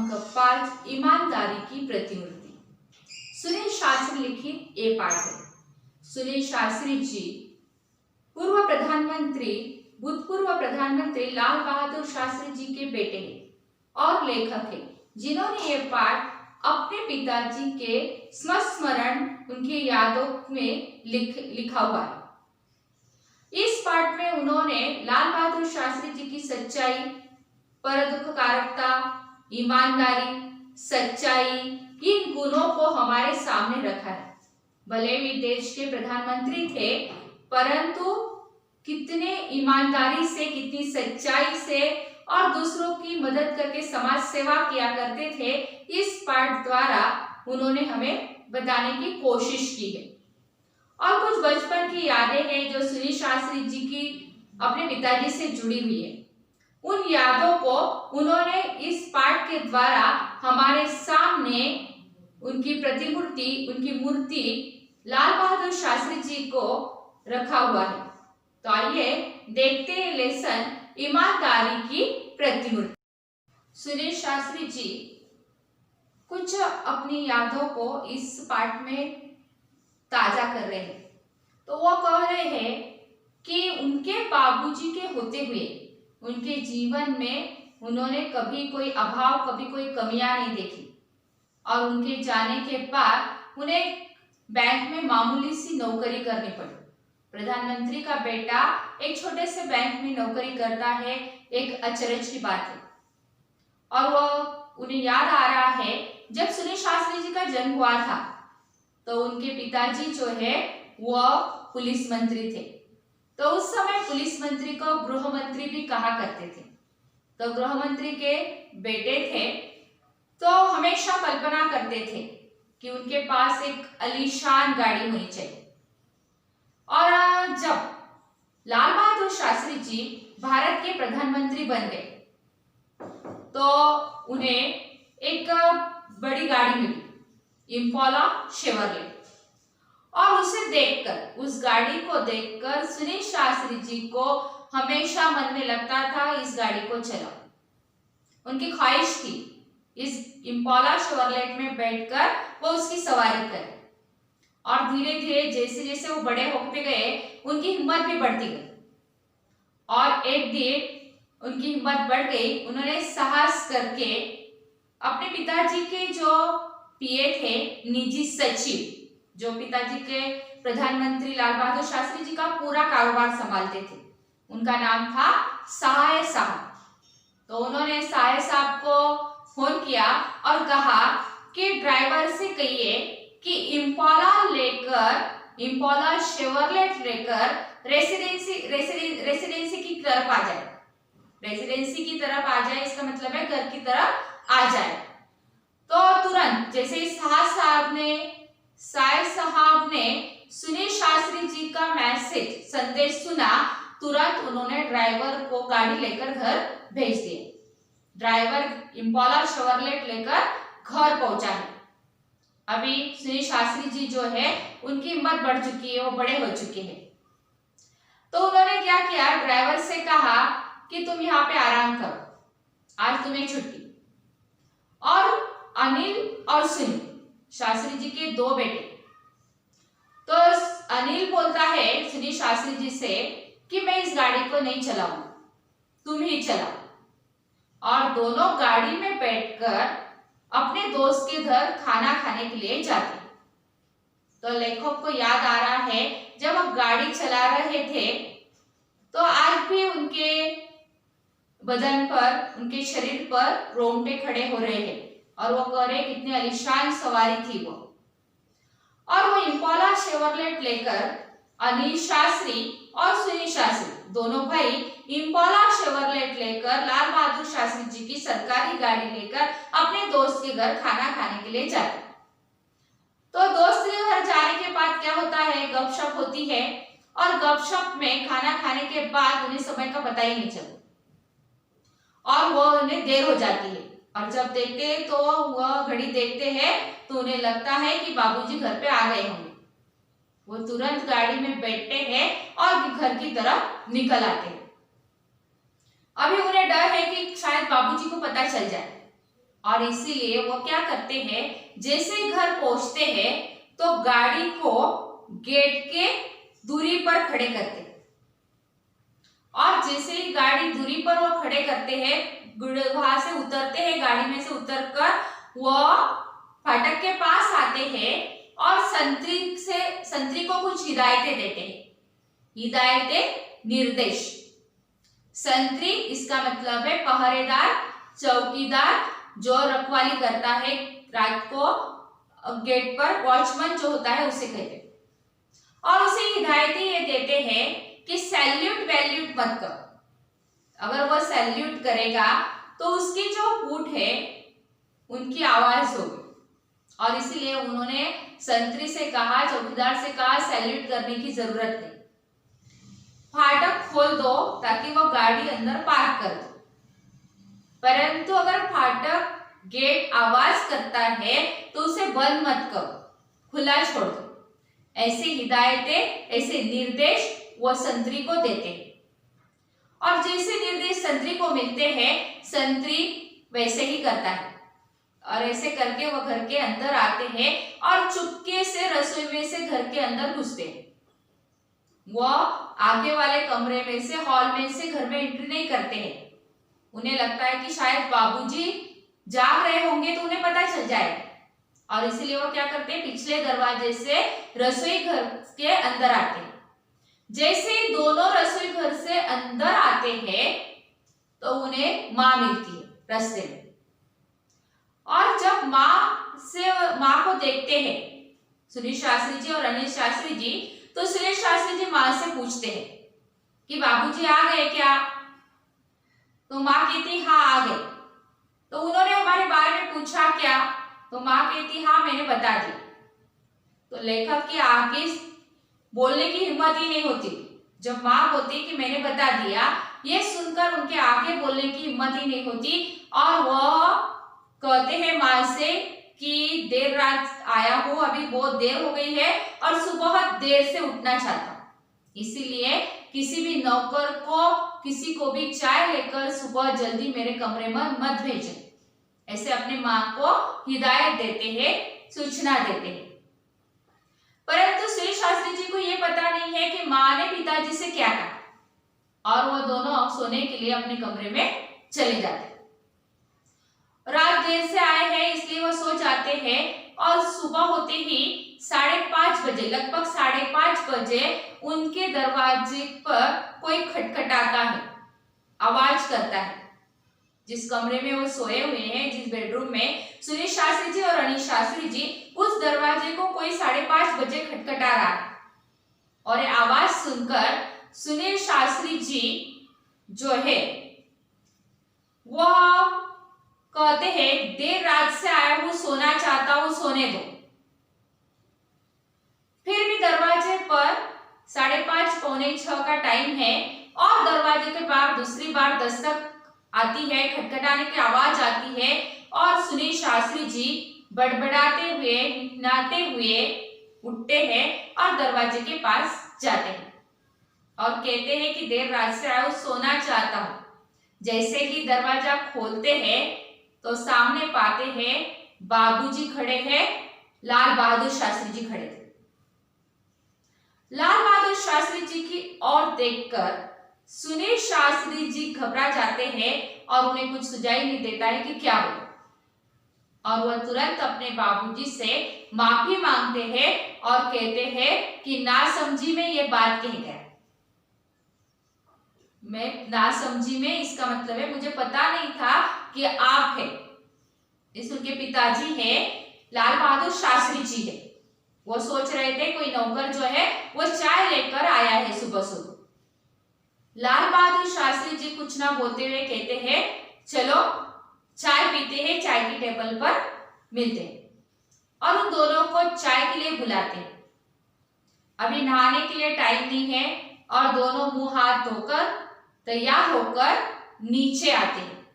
अंक 5 ईमानदारी की प्रतिमूर्ति। सुनील शास्त्री लिखित ये पाठ है। सुनील शास्त्री जी भूतपूर्व प्रधानमंत्री लाल बहादुर शास्त्री जी के बेटे हैं और लेखक हैं, जिन्होंने ये पाठ अपने पिताजी के स्मरण उनकी यादों में लिखा हुआ है। इस पाठ में उन्होंने लाल बहादुर शास्त्री जी की सच्चाई, परदुखकारकता, ईमानदारी, सच्चाई, इन गुणों को हमारे सामने रखा है। भले भी देश के प्रधानमंत्री थे, परंतु कितने ईमानदारी से, कितनी सच्चाई से और दूसरों की मदद करके समाज सेवा किया करते थे, इस पाठ द्वारा उन्होंने हमें बताने की कोशिश की है। और कुछ बचपन की यादें हैं जो सुनील शास्त्री जी की अपने पिताजी से जुड़ी हुई है। उन यादों को उन्होंने इस पाठ के द्वारा हमारे सामने उनकी प्रतिमूर्ति, उनकी मूर्ति लाल बहादुर शास्त्री जी को रखा हुआ है। तो आइए देखते हैं लेसन ईमानदारी की प्रतिमूर्ति। सुनील शास्त्री जी कुछ अपनी यादों को इस पाठ में ताजा कर रहे हैं। तो वो कह रहे हैं कि उनके बाबूजी के होते हुए उनके जीवन में उन्होंने कभी कोई अभाव, कभी कोई कमियां नहीं देखी और उनके जाने के बाद उन्हें बैंक में मामूली सी नौकरी करनी पड़ी। प्रधानमंत्री का बेटा एक छोटे से बैंक में नौकरी करता है, एक अचरज की बात है। और वो उन्हें याद आ रहा है जब सुनील शास्त्री जी का जन्म हुआ था तो उनके पिताजी जो है वह पुलिस मंत्री थे। तो उस समय पुलिस मंत्री को गृह मंत्री भी कहा करते थे। तो गृह मंत्री के बेटे थे, तो हमेशा कल्पना करते थे कि उनके पास एक आलीशान गाड़ी होनी चाहिए। और जब लाल बहादुर शास्त्री जी भारत के प्रधानमंत्री बन गए तो उन्हें एक बड़ी गाड़ी मिली, इम्पाला शेवरलेट। और उसे देखकर, उस गाड़ी को देखकर सुनील शास्त्री जी को हमेशा मन में लगता था इस गाड़ी को चलाओ। उनकी ख्वाहिश थी इस इम्पाला शेवरलेट में बैठकर वो उसकी सवारी करे। और धीरे धीरे जैसे जैसे वो बड़े होते गए उनकी हिम्मत भी बढ़ती गई। और एक दिन उनकी हिम्मत बढ़ गई, उन्होंने साहस करके अपने पिताजी के जो पीए थे, निजी सचिव, जो पिताजी के प्रधानमंत्री लाल बहादुर शास्त्री जी का पूरा कारोबार संभालते थे, उनका नाम था सहाय साहब। तो उन्होंने सहाय साहब को फोन किया और कहा कि ड्राइवर से कहिए कि इम्पाला शेवरलेट लेकर रेसिडेंसी की तरफ आ जाए। रेसिडेंसी की तरफ आ जाए इसका मतलब है घर की तरफ आ जाए। तो तुरंत जैसे साय साहब ने सुनील शास्त्री जी का संदेश सुना, तुरंत उन्होंने ड्राइवर को गाड़ी लेकर घर भेज दिया। ड्राइवर इम्पाला शेवरलेट लेकर घर पहुंचा है। अभी सुनील शास्त्री जी जो है उनकी हिम्मत बढ़ चुकी है, वो बड़े हो चुके हैं। तो उन्होंने क्या किया, ड्राइवर से कहा कि तुम यहाँ पे आराम करो, आज तुम्हें छुट्टी। और अनिल और सुनील शास्त्री जी के दो बेटे। तो अनिल बोलता है सुनील शास्त्री जी से कि मैं इस गाड़ी को नहीं चलाऊंगा, तुम ही चलाओ। और दोनों गाड़ी में बैठकर अपने दोस्त के घर खाना खाने के लिए जाते। तो लेखक को याद आ रहा है जब वो गाड़ी चला रहे थे तो आज भी उनके बदन पर, उनके शरीर पर रोंगटे खड़े हो रहे हैं और वो कह रहे कितनी आलीशान सवारी थी वो। और वो इम्पाला शेवरलेट लेकर अनिल शास्त्री और सुनील शास्त्री दोनों भाई इम्पाला शेवरलेट लेकर लाल बहादुर शास्त्री जी की सरकारी गाड़ी लेकर अपने दोस्त के घर खाना खाने के लिए जाते। तो दोस्त के घर जाने के बाद क्या होता है, गपशप होती है और गपशप में खाना खाने के बाद उन्हें समय का पता ही नहीं चलता और वो उन्हें देर हो जाती है। और जब देखते हैं तो वह घड़ी देखते हैं तो उन्हें लगता है कि बाबूजी घर पे आ गए होंगे। वो तुरंत गाड़ी में बैठते हैं और घर की तरफ निकल आते हैं। अभी उन्हें डर है कि शायद बाबूजी को पता चल जाए और इसीलिए वो क्या करते हैं, जैसे घर पहुंचते हैं तो गाड़ी को गेट के दूरी पर खड़े करते हैं। और जैसे ही गाड़ी दूरी पर वो खड़े करते हैं, वहां से उतरते हैं, गाड़ी में से उतरकर वो फाटक के पास आते हैं और संतरी को कुछ हिदायतें देते हैं। हिदायतें, निर्देश। संतरी इसका मतलब है पहरेदार, चौकीदार, जो रखवाली करता है रात को गेट पर, वॉचमैन जो होता है उसे कहते हैं। और उसे हिदायतें ये देते हैं कि सैल्यूट वैल्यूट मत करो। अगर वो सैल्यूट करेगा तो उसकी जो पूट है उनकी आवाज होगी, और इसीलिए उन्होंने संतरी से कहा, चौकीदार से कहा, सैल्यूट करने की जरूरत नहीं, फाटक खोल दो ताकि वो गाड़ी अंदर पार्क कर दो। परंतु अगर फाटक गेट आवाज करता है तो उसे बंद मत करो, खुला छोड़ दो। ऐसे हिदायतें, ऐसे निर्देश वो संतरी को देते हैं। और जैसे निर्देश संतरी को मिलते हैं, संतरी वैसे ही करता है। और ऐसे करके वो घर के अंदर आते हैं और चुपके से रसोई में से घर के अंदर घुसते हैं। वो आगे वाले कमरे में से, हॉल में से घर में एंट्री नहीं करते हैं। उन्हें लगता है कि शायद बाबूजी जाग रहे होंगे तो उन्हें पता चल जाएगा, और इसीलिए वो क्या करते हैं, पिछले दरवाजे से रसोई घर के अंदर आते हैं। जैसे ही दोनों रसोई घर से अंदर आते हैं तो उन्हें माँ मिलती है रास्ते में। और जब माँ को देखते हैं सुनील शास्त्री जी और अनिल शास्त्री जी, तो सुनील शास्त्री जी माँ से पूछते हैं कि बाबूजी आ गए क्या? तो माँ कहती हाँ आ गए। तो उन्होंने हमारे बारे में पूछा क्या? तो माँ कहती हाँ मैंने बता दी। तो लेखक की आगे बोलने की हिम्मत ही नहीं होती। जब माँ बोलती कि मैंने बता दिया, ये सुनकर उनके आगे बोलने की हिम्मत ही नहीं होती, और वह कहते हैं माँ से कि देर रात आया हूँ, अभी बहुत देर हो गई है और सुबह देर से उठना चाहता हूँ, इसीलिए किसी भी नौकर को, किसी को भी चाय लेकर सुबह जल्दी मेरे कमरे में मत भेजें। ऐसे अपने माँ को हिदायत देते हैं, सूचना देते हैं। परंतु सुनील शास्त्री जी को यह पता नहीं है कि माँ ने पिताजी से क्या कहा, और वो दोनों सोने के लिए अपने कमरे में चले जाते हैं। रात देर से आए हैं इसलिए वो सो जाते हैं, और सुबह होते ही 5:30 बजे, लगभग 5:30 बजे उनके दरवाजे पर कोई खटखटाता है, आवाज करता है। जिस कमरे में वो सोए हुए हैं, जिस बेडरूम में सुनील शास्त्री जी और अनिल शास्त्री जी, उस दरवाजे को कोई 5:30 बजे खटखटा रहा है। और ये आवाज सुनकर सुनील शास्त्री जी जो है वह कहते हैं देर रात से आया हूं, सोना चाहता हूं, सोने दो। फिर भी दरवाजे पर 5:30 पौने 6 का टाइम है, और दरवाजे के बाहर दूसरी बार दस्तक आती है, खटखटाने की आवाज आती है, और सुनील शास्त्री जी बड़बड़ाते हुए, हिनहाते हुए उठते हैं और दरवाजे के पास जाते हैं और कहते हैं कि देर रात से आया हूं, सोना चाहता हूं। जैसे ही दरवाजा खोलते हैं तो सामने पाते हैं बाबूजी खड़े हैं, लाल बहादुर शास्त्री जी खड़े थे। लाल बहादुर शास्त्री जी की ओर देखकर सुनील शास्त्री जी घबरा जाते हैं और उन्हें कुछ सुझाई नहीं देता है कि क्या बोले, और वह तुरंत अपने बाबूजी से माफी मांगते हैं और कहते हैं कि नासमझी में ये बात कह गया। मैं नासमझी में, इसका मतलब है मुझे पता नहीं था कि आप है, इस उनके पिताजी हैं लाल बहादुर शास्त्री जी है। वो सोच रहे थे कोई नौकर जो है वो चाय लेकर आया है सुबह सुबह। लाल बहादुर शास्त्री जी कुछ ना बोलते हुए कहते हैं चलो चाय पीते हैं, चाय की टेबल पर मिलते हैं, और उन दोनों को चाय के लिए बुलाते हैं। अभी नहाने के लिए टाइम नहीं है, और दोनों मुंह हाथ धोकर तैयार होकर नीचे आते हैं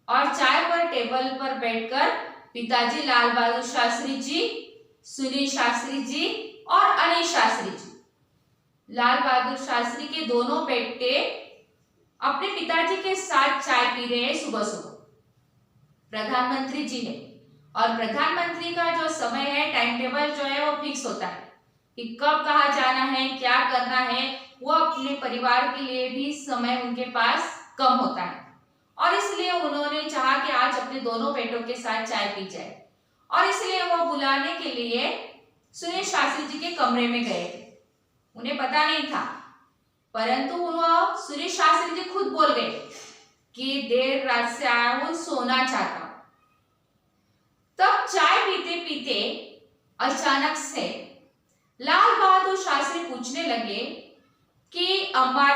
और चाय पर टेबल पर बैठकर पिताजी लाल बहादुर शास्त्री जी, सुनील शास्त्री जी और अनिल शास्त्री जी, लाल बहादुर शास्त्री के दोनों बेटे अपने पिताजी के साथ चाय पी रहे हैं सुबह सुबह। प्रधानमंत्री जी ने। और प्रधानमंत्री का जो समय है, टाइम टेबल जो है वो फिक्स होता है कि कब कहाँ जाना है, क्या करना है। वो अपने परिवार के लिए भी समय उनके पास कम होता है और इसलिए उन्होंने चाहा कि आज अपने दोनों बेटों के साथ चाय पी जाए और इसलिए वो बुलाने के लिए सुनील शास्त्री जी के कमरे में गए थे। उन्हें पता नहीं था, परंतु वो सुनील शास्त्री जी खुद बोल गए कि देर रात से आया हूं, सोना चाहता हूं। तब चाय पीते पीते अचानक से लाल बहादुर शास्त्री पूछने लगे कि अम्मा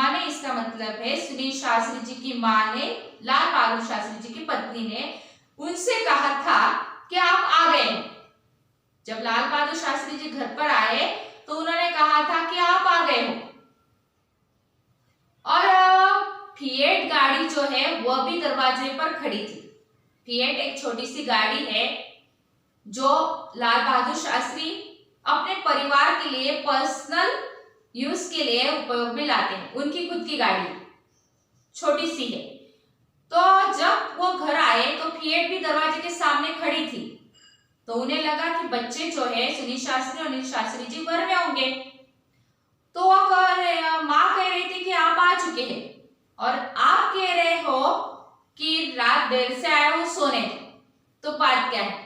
ने इसका मतलब है सुनील शास्त्री जी की मां ने, लाल बहादुर शास्त्री जी की पत्नी ने उनसे कहा था कि आप आ गए हैं। जब लाल बहादुर शास्त्री जी घर पर आए तो उन्होंने कहा था कि आप आ गए हो। और फिएट गाड़ी जो है वह भी दरवाजे पर खड़ी थी। फिएट एक छोटी सी गाड़ी है जो लाल बहादुर शास्त्री अपने परिवार के लिए पर्सनल यूज के लिए उपयोग में लाते हैं। उनकी खुद की गाड़ी छोटी सी है। तो जब वो घर आए तो फिएट भी दरवाजे के सामने खड़ी थी। तो उन्हें लगा कि बच्चे जो है सुनील शास्त्री और नील शास्त्री जी घर में होंगे। तो वो माँ कह रही थी कि आप आ चुके हैं और आप कह रहे हो कि रात देर से आए हो सोने, तो बात क्या है।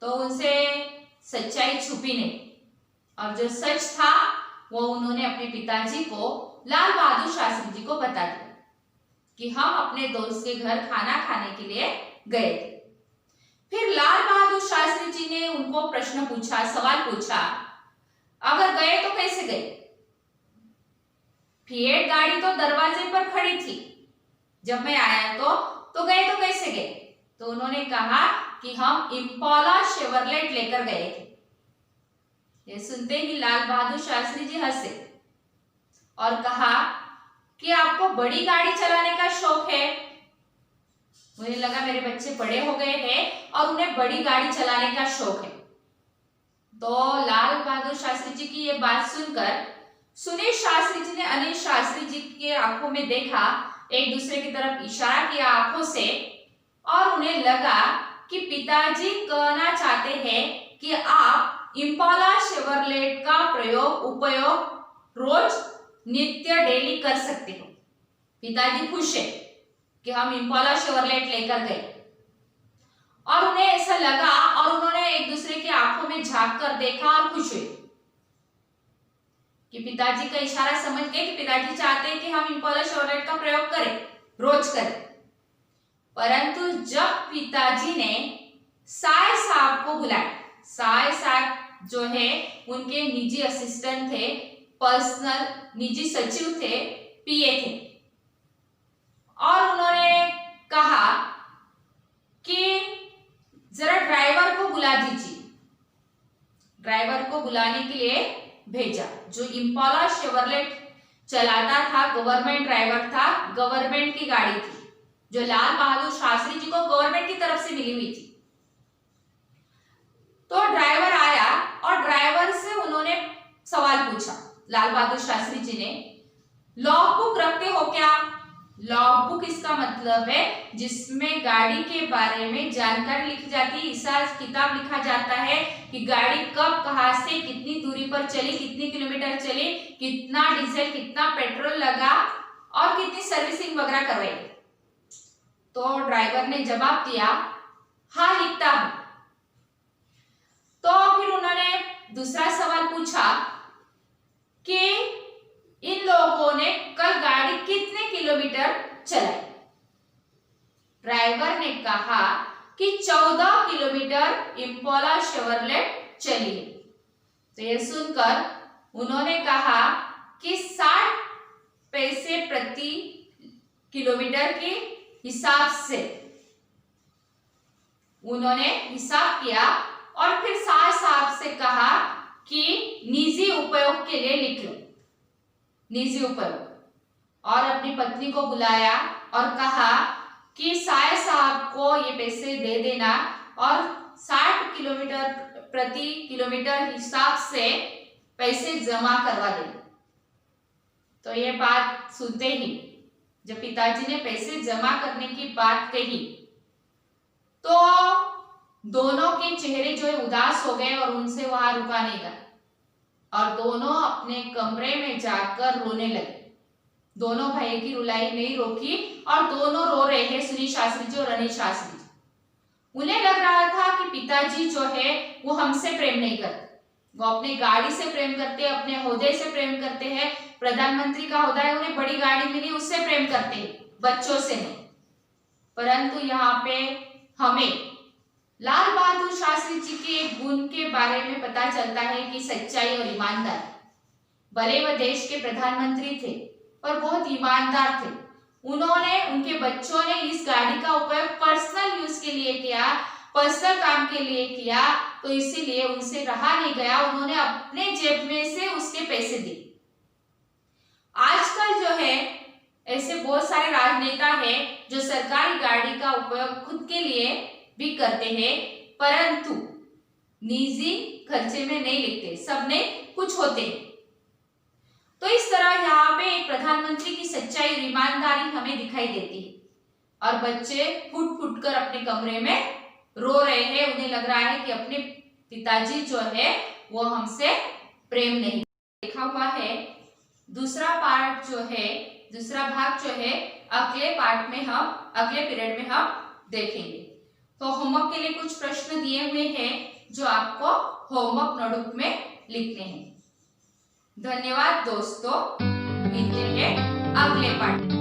तो उनसे सच्चाई छुपी नहीं और जो सच था वो उन्होंने अपने पिताजी को, लाल बहादुर शास्त्री जी को बता दिया कि हम अपने दोस्त के घर खाना खाने के लिए गए थे। फिर लाल बहादुर शास्त्री जी ने उनको प्रश्न पूछा, सवाल पूछा, अगर गए तो कैसे गए। फिएट गाड़ी तो दरवाजे पर खड़ी थी, जब मैं आया तो गए तो कैसे गए। तो उन्होंने कहा कि हम इम्पाला शेवरलेट लेकर गए थे। ये सुनते ही लाल बहादुर शास्त्री जी हंसे और कहा कि आपको बड़ी गाड़ी चलाने का शौक है। मुझे लगा मेरे बच्चे बड़े हो गए हैं और उन्हें बड़ी गाड़ी चलाने का शौक है। तो लाल बहादुर शास्त्री जी की ये बात सुनकर सुनील शास्त्री जी ने अनिल शास्त्री जी के आंखों में देखा, एक दूसरे की तरफ इशारा किया आंखों से और उन्हें लगा कि पिताजी कहना चाहते हैं कि आप इम्पाला शेवरलेट का उपयोग रोज नित्य डेली कर सकते हो। पिताजी खुश है कि हम इम्पाला शेवरलेट लेकर गए और उन्हें ऐसा लगा और उन्होंने एक दूसरे की आंखों में झांक कर देखा और खुश हुए कि पिताजी का इशारा समझ गए कि पिताजी चाहते हैं कि हम इम्पाला शेवरलेट का प्रयोग करें, रोज करें। परंतु जब पिताजी ने साय साहब को बुलाया, साय साहब जो है उनके निजी असिस्टेंट थे, पर्सनल निजी सचिव थे, पीए थे, और उन्होंने कहा कि जरा ड्राइवर को बुला दीजिए। ड्राइवर को बुलाने के लिए भेजा। जो इम्पाला शेवरलेट चलाता था, गवर्नमेंट ड्राइवर था, गवर्नमेंट की गाड़ी थी जो लाल बहादुर शास्त्री जी को गवर्नमेंट की तरफ से मिली हुई थी। तो ड्राइवर आया और ड्राइवर से उन्होंने सवाल पूछा, लाल बहादुर शास्त्री जी ने, लॉग बुक रखते हो क्या। लॉग बुक इसका मतलब है जिसमें गाड़ी के बारे में जानकारी लिखी जाती है, हिसाब किताब लिखा जाता है कि गाड़ी कब कहां से कितनी दूरी पर चली, कितनी किलोमीटर चली, कितना डीजल कितना पेट्रोल लगा और कितनी सर्विसिंग वगैरह करवाई। तो ड्राइवर ने जवाब दिया, हाँ लिखता हूं। तो फिर उन्होंने दूसरा सवाल पूछा कि इन लोगों ने कल गाड़ी कितने किलोमीटर चलाई। ड्राइवर ने कहा कि 14 किलोमीटर इम्पाला शेवरलेट चली। तो यह सुनकर उन्होंने कहा कि 60 पैसे प्रति किलोमीटर के हिसाब से उन्होंने हिसाब किया और फिर साहब से कहा कि निजी उपयोग के लिए लिख लो, निजी उपयोग। और अपनी पत्नी को बुलाया और कहा कि साहब को ये पैसे दे देना और 60 किलोमीटर प्रति किलोमीटर हिसाब से पैसे जमा करवा देना। तो ये बात सुनते ही जब पिताजी ने पैसे जमा करने की बात कही तो दोनों के चेहरे जो है उदास हो गए और उनसे वहां रुका नहीं गया और दोनों अपने कमरे में जाकर रोने लगे। दोनों भाई की रुलाई नहीं रोकी और दोनों रो रहे हैं, सुनील शास्त्री जी और अनिल शास्त्री जी। उन्हें लग रहा था कि पिताजी जो है वो हमसे प्रेम नहीं करते, वो अपने गाड़ी से प्रेम करते हैं, अपने ओहदे से प्रेम करते हैं। प्रधानमंत्री का ओहदा है, उन्हें बड़ी गाड़ी मिली, उससे प्रेम करते हैं, बच्चों से नहीं। परंतु यहाँ पे हमें लाल बहादुर शास्त्री जी के एक गुण के बारे में पता चलता है कि सच्चाई और ईमानदारी। भले वह देश के प्रधानमंत्री थे पर बहुत ईमानदार थे। उन्होंने, उनके बच्चों ने इस गाड़ी का उपयोग पर्सनल यूज के लिए किया, पर्सनल काम के लिए किया, तो इसीलिए उनसे रहा नहीं गया, उन्होंने अपने जेब में से उसके पैसे दिए। आजकल जो है ऐसे बहुत सारे राजनेता हैं जो सरकारी गाड़ी का उपयोग खुद के लिए भी करते हैं परंतु निजी खर्चे में नहीं लिखते, सबने कुछ होते हैं। तो इस तरह यहाँ पे एक प्रधानमंत्री की सच्चाई और ईमानदारी हमें दिखाई देती है और बच्चे फुट फुट कर अपने कमरे में रो रहे हैं। उन्हें लग रहा है कि अपने पिताजी जो है वो हमसे प्रेम नहीं। देखा हुआ है दूसरा पार्ट जो है, दूसरा भाग जो है अगले पार्ट में हम, अगले पीरियड में हम देखेंगे। तो होमवर्क के लिए कुछ प्रश्न दिए हुए हैं जो आपको होमवर्क नोटबुक में लिखने हैं। धन्यवाद दोस्तों, मिलते हैं अगले पार्ट।